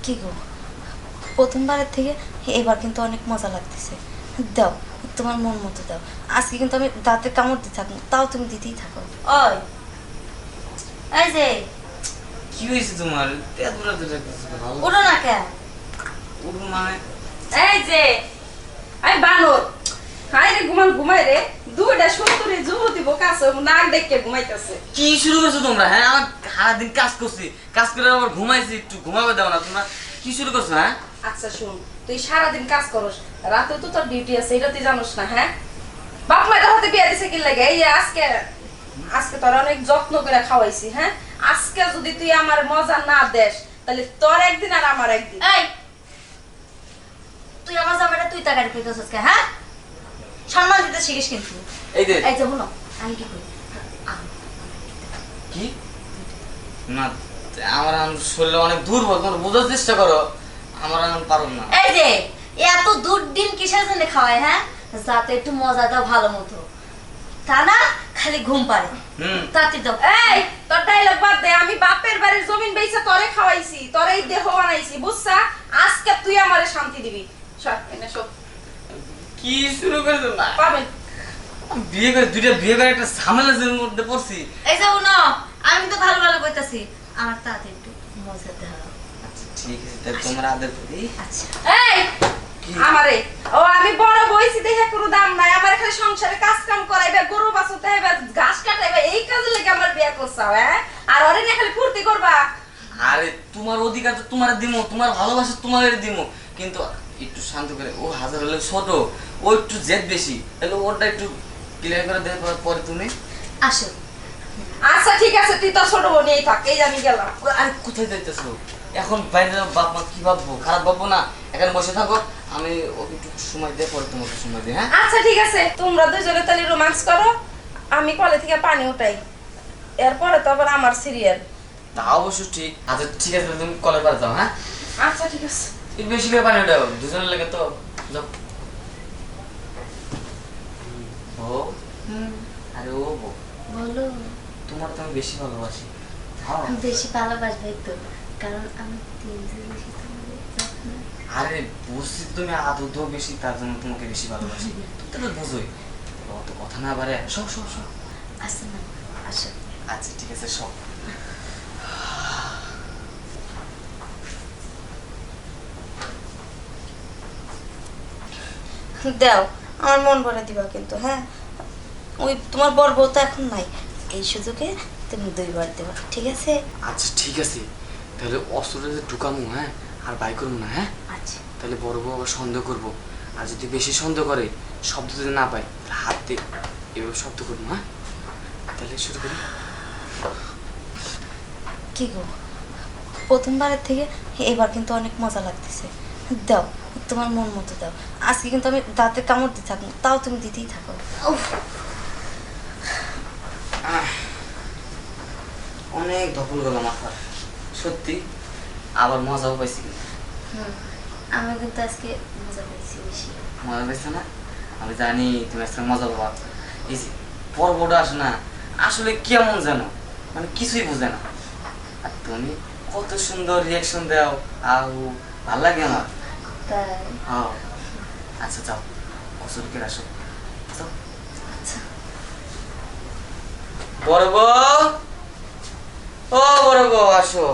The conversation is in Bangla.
কি গো, প্রথমবারের থেকে এবার কিন্তু অনেক মজা লাগতেছে। দাও, তোমার মন মতো দাও। আজকে কিন্তু আমি দাঁতে কামড় দিয়ে থাকবো, তাও তুমি দিতেই থাকো। ওই, এই যে কি হয়েছে তোমার? এত রাতে ডাকতেছো কেন? উঠো না কেন? উঠো মানে? এই যে আই বানর হাই রে ঘুমাই রে দুইটা সুন্দরী যুবতী বোকা আছে নাক দেখে ঘুমাইতেছে। কি শুরু করছো তোমরা? হ্যাঁ, আমার সারাদিন কাজ করছি, কাজ করে আবার ঘুমাইছি, একটু ঘুমাবে দাও না তোমরা? কি শুরু করছো? হ্যাঁ, আচ্ছা শুন, তুই সারাদিন কাজ করস, রাতে তো তোর ডিউটি আছে, এটা তুই জানোস না? হ্যাঁ, বাপ মায়ের হাতে বিয়ে দিছে কি লাগে? এই যে আজকে আজকে তোর অনেক যত্ন করে খাওয়াইছি। হ্যাঁ, আজকে যদি তুই আমার মজা না দেস তাহলে তোর একদিন আর আমার একদিন। এই, তুই আমার জামাইটা তুই তাকারি কইতেছিস কে? হ্যাঁ, সম্মান দিতে শিখিস কিন্তু। এই যে এই যে শুনো, আমি কি করি? কি না, আমার শরীরে অনেক দুর্বল, তোমরা বোঝার চেষ্টা করো, আমার এখন পারো না। এই যে এত দুধ ডিম কিসের জন্য খাওয়ায়? হ্যাঁ, যাতে একটু মজা দাও ভালো মতো, তা না খালি ঘুম পারে। তাতে দাও। এই তোর ডায়লগ বাদ দে, আমি বাপের বাড়ির জমিন বেচে তোরে খাওয়াইছি, তোরে এই দেহ বানাইছি, বুঝছা? আজকে তুই আমারে শান্তি দিবি। সব এনে সব কি শুরু করেছো না? পাবেন। বিয়ে করে দুইটা বিয়ে করে একটা ঝামেলার মধ্যে পড়ছি। এই যে শুনো, আমি তো ভালো ভালো কইতাছি, আমার তাতে একটু মজা দাও। আচ্ছা ঠিক আছে, তাহলে তোমরা আদের প্রতি। আচ্ছা, এই কি? আমারে ও আমি বড় বইছি দেখে কোনো দাম নাই, আমার খালি সংসারে কাজ কাম করাইবে, গরু বাছুতে হইবে, ঘাস কাটাইবে, এই কাজে লেগে আমার বিয়ে করছাও। হ্যাঁ, আর ওরে না খালি ফুর্তি করবা। আরে তোমার অধিকার তো তোমার দিমো, তোমার ভালোবাসা তোমার দিমো, কিন্তু একটু শান্ত করে, ও হাজার হলে ছোট, ও একটু জেদ বেশি, তাহলে ওটা একটু ক্লিয়ার করে দেওয়ার পরে তুমি। আসো। আচ্ছা ঠিক আছে, তুই তো ছোট বোন এই থাক, এই যে আমি গেলাম। আরে কোথায় যাইতেছো এখন? বাইরে বাপ মা কি ভাববো? খারাপ ভাববো না? এখানে বসে থাকো, আমি ওকে একটু সময় দিয়ে পরে তোমাকে সময় দিই। হ্যাঁ আচ্ছা ঠিক আছে, তোমরা দুজনে তাহলে রোমান্স করো, আমি কলে থেকে পানি উঠাই, এরপরে তো আবার আমার সিরিয়াল। তা অবশ্য ঠিক। আচ্ছা ঠিক আছে, তুমি কলে পারে যাও। হ্যাঁ, আচ্ছা ঠিক আছে। একটু বেশি করে পানি ওঠাও, দুজনের লাগে তো। যাও। ও আরে ও বউ, বলো। তোমার তো আমি বেশি ভালোবাসি। হ্যাঁ। আমি বেশি ভালোবাসবাই তো, কারণ আমি তিনজন বেশি তোমাদের যত্ন। আরে বুঝছি তুমি আদৌ বেশি, তার জন্য তোমাকে বেশি ভালোবাসি। তুমি তো বুঝোই। অত কথা না বাড়ে, সব সব সব। আসো না, আসো। আচ্ছা ঠিক আছে, সব। দাও, আমার মন ভরে দিবা কিন্তু। হ্যাঁ, ওই তোমার বর বউ তো এখন নাই, এই সুযোগে তুমি দুইবার দেবা, ঠিক আছে? আচ্ছা ঠিক আছে, তাহলে অস্ত্রটা যে ঢুকামো, হ্যাঁ, আর বাই করবো না। হ্যাঁ, আচ্ছা, তাহলে বড় বউ আবার সন্দেহ করবো, আর যদি বেশি সন্দেহ করে, শব্দ যদি না পাই, তাহলে হাত দিয়ে এভাবে শব্দ করবো। হ্যাঁ, তাহলে শুরু করি। কি গো, প্রথমবারের থেকে এবার কিন্তু অনেক মজা লাগতেছে। দাও, তোমার মন মতো দাও। আজকে কিন্তু আমি দাঁতে কামড় দিয়ে থাকবো, তাও তুমি দিতেই থাকো। উফ, অনেক ধকল গেল মাথা, সত্যি। আবার মজাও পাইছি কিন্তু। আমি কিন্তু আজকে মজা পেয়েছি বেশি। মজা পাইছে না? আমি জানি তুমি আজকে মজা পাবা। এই যে পর্বটা আসে না, আসলে কেমন যেন, মানে কিছুই বোঝে না। আর তুমি কত সুন্দর রিয়াকশন দাও, আউ ভাল লাগে আমার। তাই? হ্যাঁ। আচ্ছা যাও, গোসল করে আসো। যাও। আচ্ছা। বড় বউ, ও বড় বউ আসো।